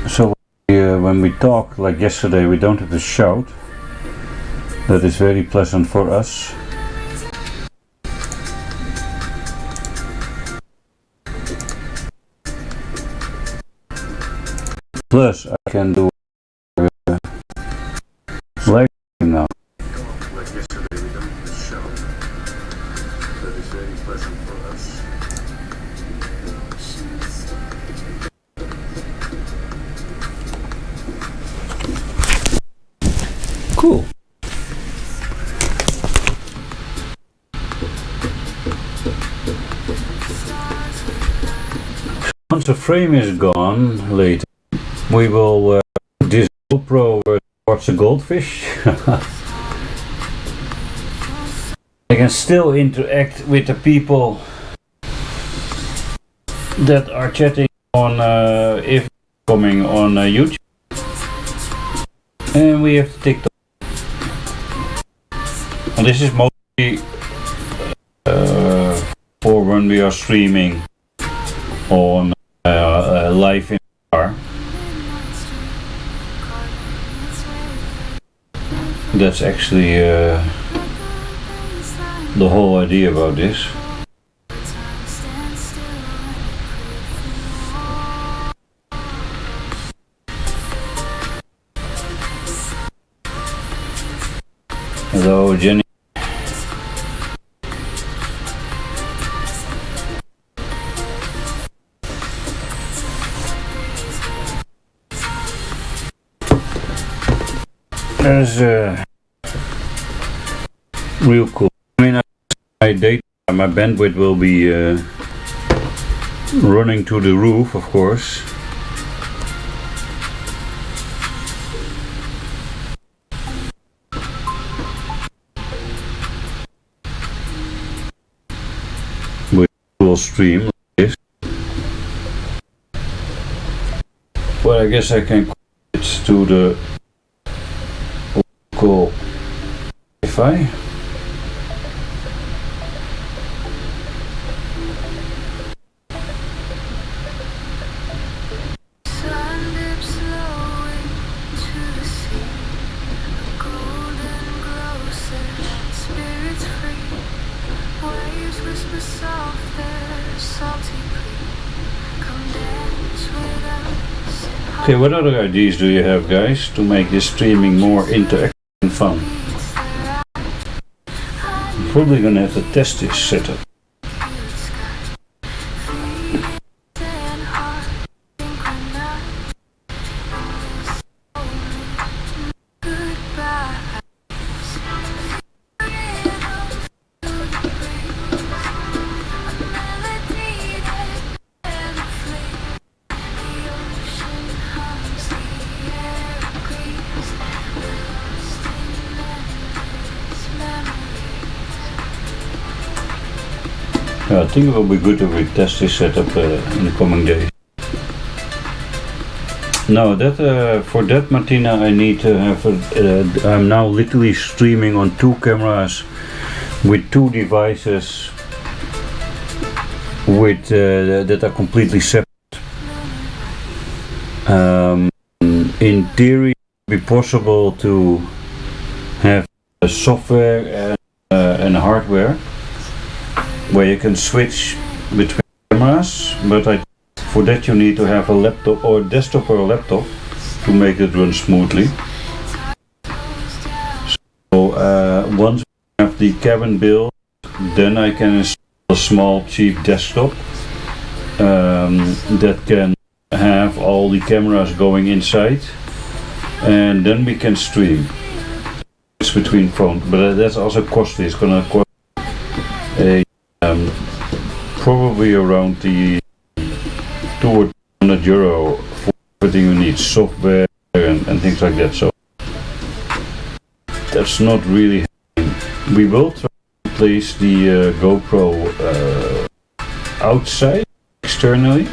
So when we talk like yesterday, we don't have to shout. That is very pleasant for us. Plus I can do live now. Like yesterday, we don't have to shout. That is very pleasant for us. Cool. Once the frame is gone later, we will put this GoPro towards the goldfish. I can still interact with the people that are chatting on if coming on YouTube. And we have TikTok. And this is mostly for when we are streaming on live in the car. That's actually the whole idea about this. Hello, Jenny. That's real cool. I mean, my data, my bandwidth will be running to the roof, of course. We will stream like this. Well, I guess I can connect it to the local Wi-Fi. Okay, what other ideas do you have, guys, to make this streaming more interactive and fun? I'm probably gonna have to test this setup. Yeah, I think it will be good if we test this setup in the coming days. No, that for that, Martina, I need to have. I'm now literally streaming on two cameras with two devices with that are completely separate. In theory, it would be possible to have a software and hardware where you can switch between cameras, but for that you need to have a laptop or a desktop or a laptop to make it run smoothly. So once we have the cabin built, then I can install a small cheap desktop that can have all the cameras going inside, and then we can stream. It's between phones, but that's also costly. It's gonna cost probably around the €200 for everything you need, software and things like that. So that's not really happening. We will try to place the GoPro outside, externally,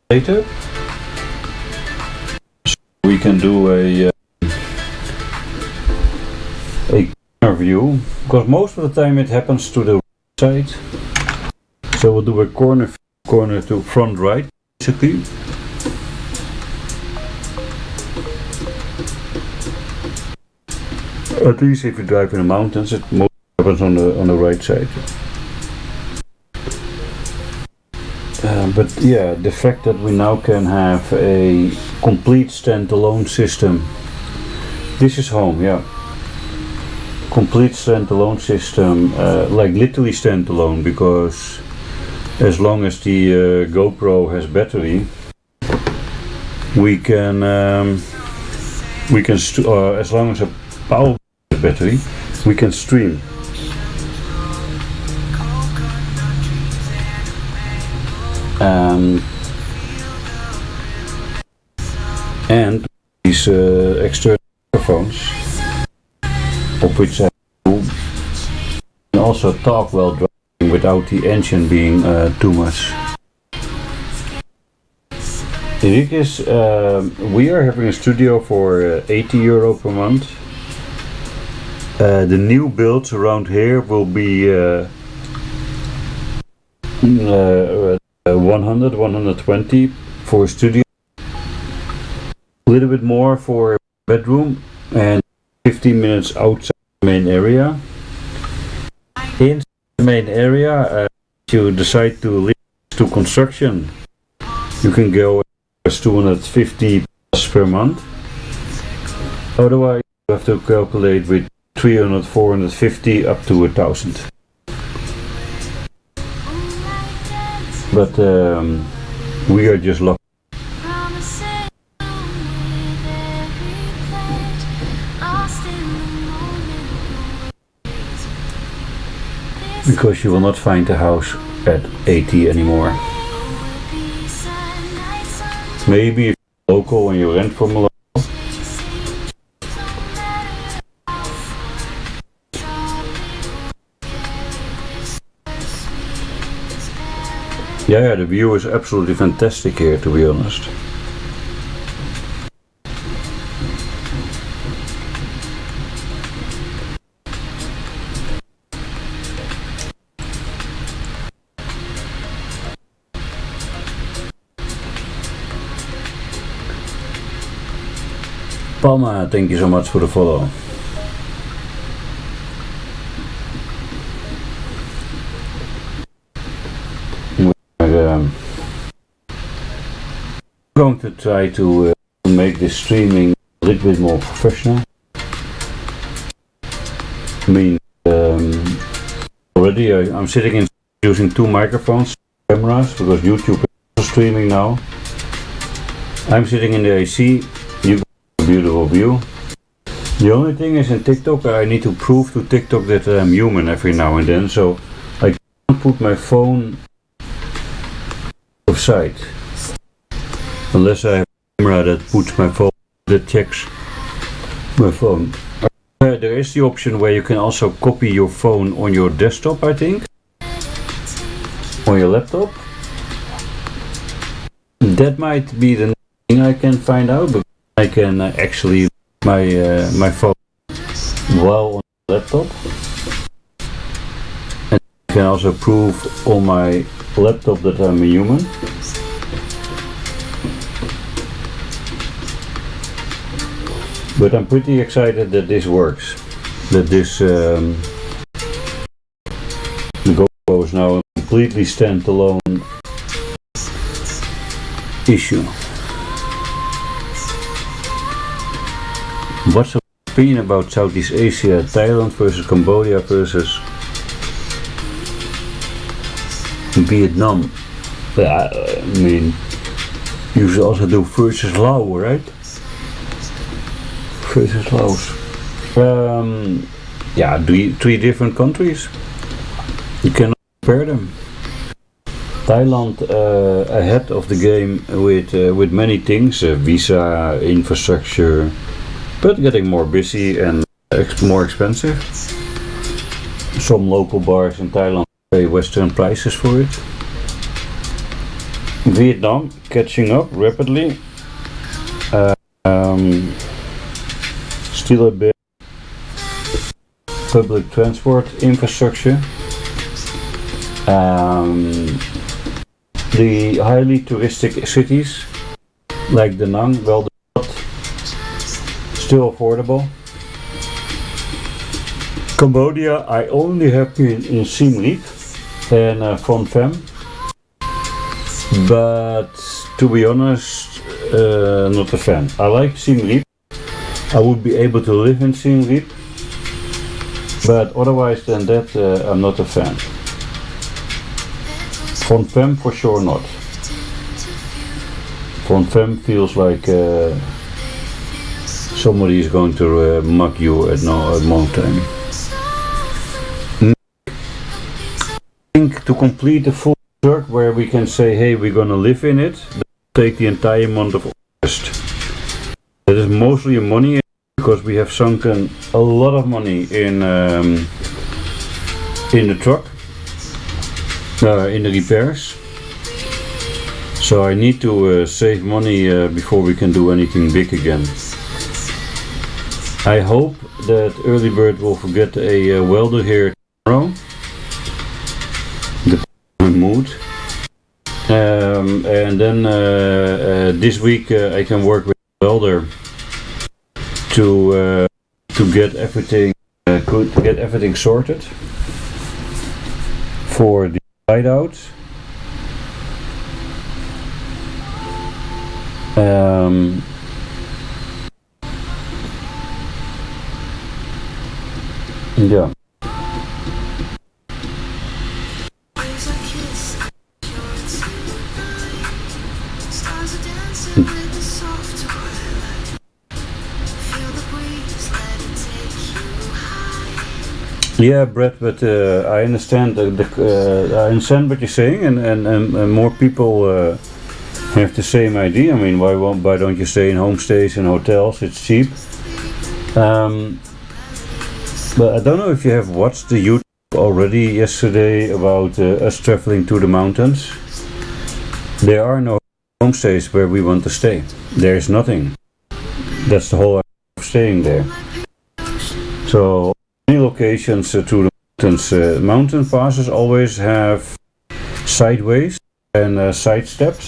later. So we can do a corner view, because most of the time it happens to the right side. So we'll do a corner view, corner to front right, basically. At least if you drive in the mountains, it mostly happens on the right side. But yeah, the fact that we now can have a complete standalone system. This is home, yeah. Complete standalone system, like literally standalone, because as long as the GoPro has battery, we can as long as a power battery, we can stream. And these external microphones, of which I can also talk while driving without the engine being too much. Enriquez, we are having a studio for €80 per month. The new builds around here will be 100, 120 for a studio, a little bit more for a bedroom, and 15 minutes outside the main area. Inside the main area, if you decide to leave to construction, you can go as 250 plus per month. Otherwise, you have to calculate with 300, 450 up to 1,000. But we are just lucky. Because you will not find a house at 80 anymore. Maybe if you're local and you rent from a local. Yeah, the view is absolutely fantastic here, to be honest. Palma, thank you so much for the follow. I'm going to try to make this streaming a little bit more professional. I mean, already I'm sitting in using two microphones, cameras, because YouTube is also streaming now. I'm sitting in the AC, you got a beautiful view. The only thing is in TikTok, I need to prove to TikTok that I'm human every now and then, so I can't put my phone offside. Unless I have a camera that puts my phone, that checks my phone. There is the option where you can also copy your phone on your desktop, I think. On your laptop. That might be the thing I can find out, but I can actually my phone while on the laptop. And I can also prove on my laptop that I'm a human. But I'm pretty excited that this works. That this the GoPro is now a completely standalone issue. What's your opinion about Southeast Asia, Thailand versus Cambodia versus Vietnam? I mean, you should also do versus Laos, right? Versus Laos. Yeah, three different countries. You cannot compare them. Thailand ahead of the game with many things, visa, infrastructure, but getting more busy and more expensive. Some local bars in Thailand pay Western prices for it. Vietnam catching up rapidly. Still a bit public transport infrastructure. The highly touristic cities like Da Nang, well, still affordable. Cambodia, I only have been in Siem Reap and Phnom Penh, but to be honest, not a fan. I like Siem Reap. I would be able to live in Siem Reap, but otherwise than that, I'm not a fan. Phnom Penh for sure not. Phnom Penh feels like somebody is going to mug you at no mountain. I think to complete the full work where we can say, hey, we're gonna live in it, take the entire month of August. That is mostly money because we have sunken a lot of money in the truck, in the repairs. So I need to save money before we can do anything big again. I hope that Early Bird will get a welder here tomorrow. The mood. And then this week I can work with a welder to get everything sorted for the hideout. Yeah. Yeah, Brett, but I understand I understand what you're saying, and more people have the same idea. I mean, why don't you stay in homestays and hotels? It's cheap. But I don't know if you have watched the YouTube already yesterday about us traveling to the mountains. There are no homestays where we want to stay. There is nothing. That's the whole idea of staying there. So many locations to the mountains. Mountain passes always have sideways and side steps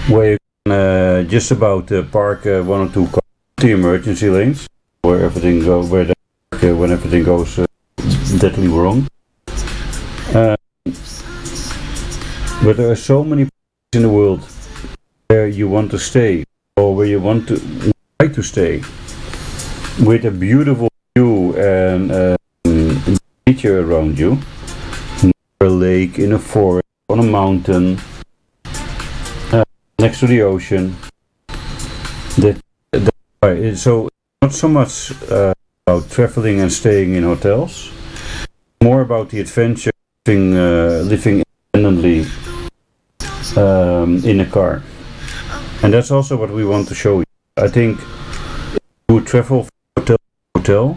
where you can just about park one or two cars, the emergency lanes, where everything goes, when everything goes deadly wrong. But there are so many places in the world where you want to stay, or where you want to like to stay, with a beautiful view and nature around you. A lake, in a forest, on a mountain, next to the ocean. So not so much about traveling and staying in hotels, more about the adventure, living independently in a car. And that's also what we want to show you. I think if you travel from hotel to hotel,